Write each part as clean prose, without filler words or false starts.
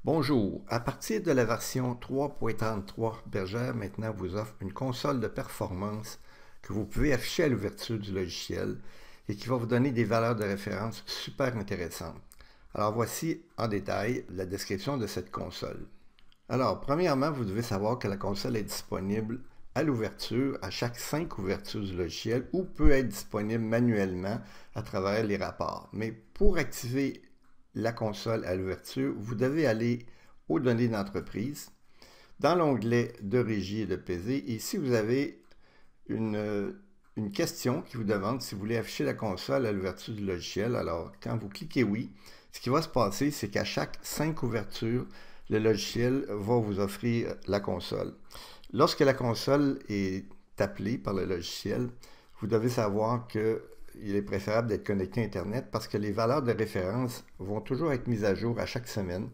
Bonjour, à partir de la version 3.33, Bergère maintenant vous offre une console de performance que vous pouvez afficher à l'ouverture du logiciel et qui va vous donner des valeurs de référence super intéressantes. Alors voici en détail la description de cette console. Alors premièrement, vous devez savoir que la console est disponible à l'ouverture à chaque 5 ouvertures du logiciel ou peut être disponible manuellement à travers les rapports. Mais pour activer la console à l'ouverture, vous devez aller aux données d'entreprise, dans l'onglet de régie et de pesée. Ici, vous avez une question qui vous demande si vous voulez afficher la console à l'ouverture du logiciel. Alors, quand vous cliquez oui, ce qui va se passer, c'est qu'à chaque 5 ouvertures, le logiciel va vous offrir la console. Lorsque la console est appelée par le logiciel, vous devez savoir que il est préférable d'être connecté à Internet parce que les valeurs de référence vont toujours être mises à jour à chaque semaine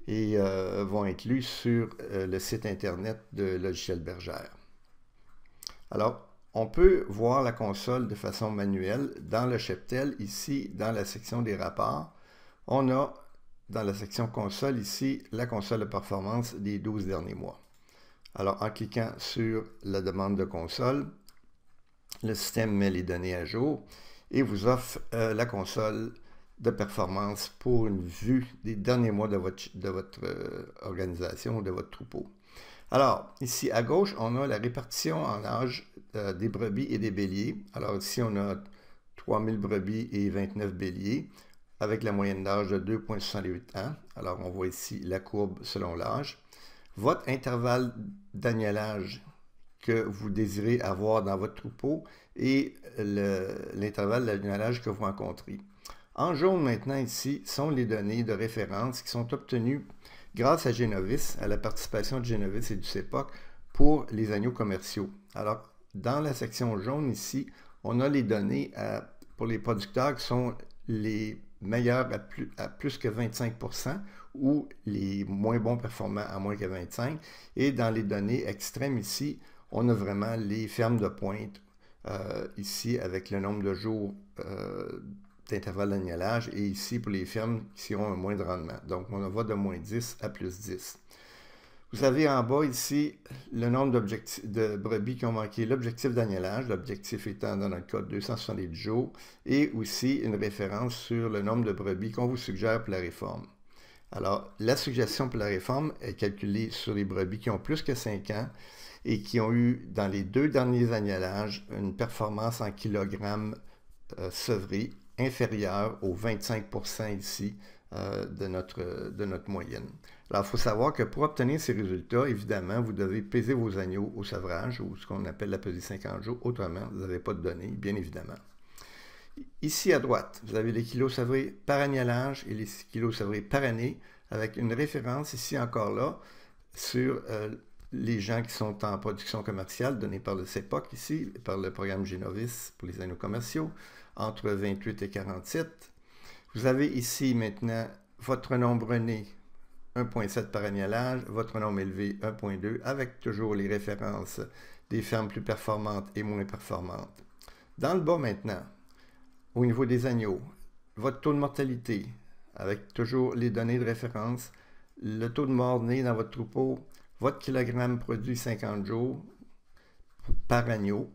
et vont être lues sur le site Internet de Logiciel Bergère. Alors, on peut voir la console de façon manuelle dans le cheptel, ici dans la section des rapports. On a dans la section console ici la console de performance des 12 derniers mois. Alors, en cliquant sur la demande de console, le système met les données à jour et vous offre la console de performance pour une vue des derniers mois de votre organisation ou de votre troupeau. Alors, ici à gauche, on a la répartition en âge des brebis et des béliers. Alors ici, on a 3000 brebis et 29 béliers avec la moyenne d'âge de 2,68 ans. Alors, on voit ici la courbe selon l'âge. Votre intervalle d'agnelage que vous désirez avoir dans votre troupeau et l'intervalle d'agnelage que vous rencontrez. En jaune maintenant ici sont les données de référence qui sont obtenues grâce à Genovis, à la participation de Genovis et du CEPOC pour les agneaux commerciaux. Alors, dans la section jaune ici, on a les données pour les producteurs qui sont les meilleurs à plus que 25% ou les moins bons performants à moins que 25%. Et dans les données extrêmes ici, on a vraiment les fermes de pointe ici avec le nombre de jours d'intervalle d'agnelage et ici pour les fermes qui ont un moins de rendement. Donc on va de moins 10 à plus 10. Vous avez en bas ici le nombre de brebis qui ont manqué l'objectif d'agnelage, l'objectif étant dans notre cas 270 jours, et aussi une référence sur le nombre de brebis qu'on vous suggère pour la réforme. Alors, la suggestion pour la réforme est calculée sur les brebis qui ont plus que 5 ans et qui ont eu, dans les 2 derniers agnelages, une performance en kilogrammes sevrés inférieure aux 25% ici de notre moyenne. Alors, il faut savoir que pour obtenir ces résultats, évidemment, vous devez peser vos agneaux au sevrage, ou ce qu'on appelle la pesée 50 jours. Autrement, vous n'avez pas de données, bien évidemment. Ici à droite, vous avez les kilos sevrés par agnelage et les kilos sevrés par année, avec une référence ici encore là sur les gens qui sont en production commerciale, donnés par le CEPOC ici, par le programme Genovis pour les agneaux commerciaux, entre 28 et 47. Vous avez ici maintenant votre nombre né, 1,7 par agnelage, votre nombre élevé, 1,2, avec toujours les références des fermes plus performantes et moins performantes. Dans le bas maintenant, au niveau des agneaux, votre taux de mortalité, avec toujours les données de référence, le taux de mort né dans votre troupeau, votre kilogramme produit 50 jours par agneau,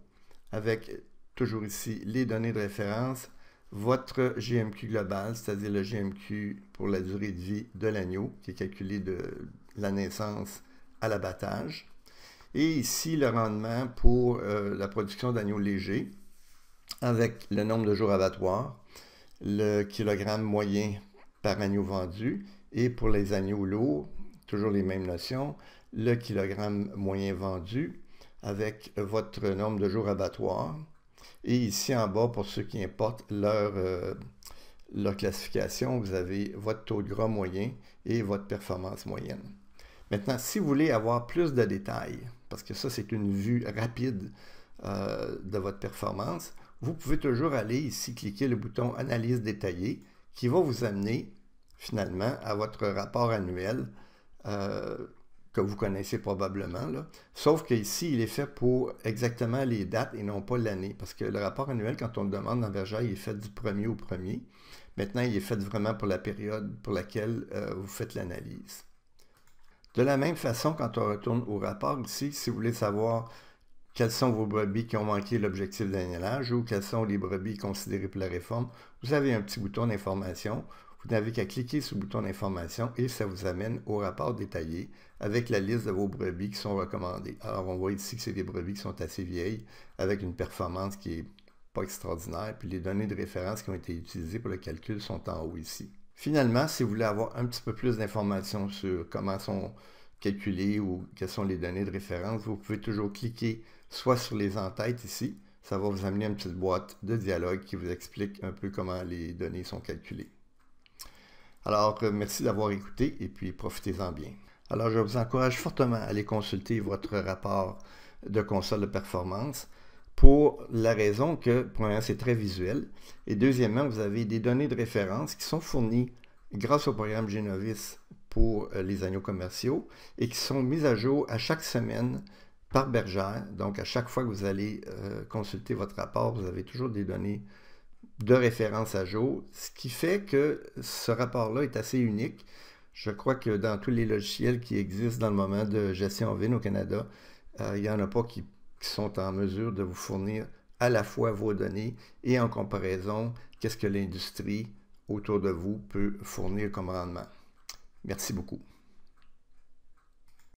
avec toujours ici les données de référence, votre GMQ global, c'est-à-dire le GMQ pour la durée de vie de l'agneau, qui est calculé de la naissance à l'abattage, et ici le rendement pour la production d'agneaux légers, avec le nombre de jours abattoirs, le kilogramme moyen par agneau vendu, et pour les agneaux lourds, toujours les mêmes notions, le kilogramme moyen vendu, avec votre nombre de jours abattoirs. Et ici en bas, pour ceux qui importent leur classification, vous avez votre taux de gras moyen et votre performance moyenne. Maintenant, si vous voulez avoir plus de détails, parce que ça c'est une vue rapide de votre performance, vous pouvez toujours aller ici, cliquer le bouton Analyse détaillée, qui va vous amener finalement à votre rapport annuel que vous connaissez probablement, là. Sauf qu'ici, il est fait pour exactement les dates et non pas l'année. Parce que le rapport annuel, quand on le demande dans Bergère, il est fait du 1er au 1er. Maintenant, il est fait vraiment pour la période pour laquelle vous faites l'analyse. De la même façon, quand on retourne au rapport ici, si vous voulez savoir quelles sont vos brebis qui ont manqué l'objectif d'agnelage ou quelles sont les brebis considérées pour la réforme, vous avez un petit bouton d'information. Vous n'avez qu'à cliquer sur le bouton d'information et ça vous amène au rapport détaillé avec la liste de vos brebis qui sont recommandées. Alors, on voit ici que c'est des brebis qui sont assez vieilles avec une performance qui n'est pas extraordinaire, puis les données de référence qui ont été utilisées pour le calcul sont en haut ici. Finalement, si vous voulez avoir un petit peu plus d'informations sur comment sont calculées ou quelles sont les données de référence, vous pouvez toujours cliquer soit sur les en-têtes ici, ça va vous amener une petite boîte de dialogue qui vous explique un peu comment les données sont calculées. Alors, merci d'avoir écouté et puis profitez-en bien. Alors, je vous encourage fortement à aller consulter votre rapport de console de performance pour la raison que, premièrement, c'est très visuel et deuxièmement, vous avez des données de référence qui sont fournies grâce au programme Genovis pour les agneaux commerciaux et qui sont mises à jour à chaque semaine par bergère. Donc, à chaque fois que vous allez consulter votre rapport, vous avez toujours des données de référence à jour, ce qui fait que ce rapport-là est assez unique. Je crois que dans tous les logiciels qui existent dans le moment de gestion ovine au Canada, il n'y en a pas qui sont en mesure de vous fournir à la fois vos données et en comparaison, qu'est-ce que l'industrie autour de vous peut fournir comme rendement. Merci beaucoup.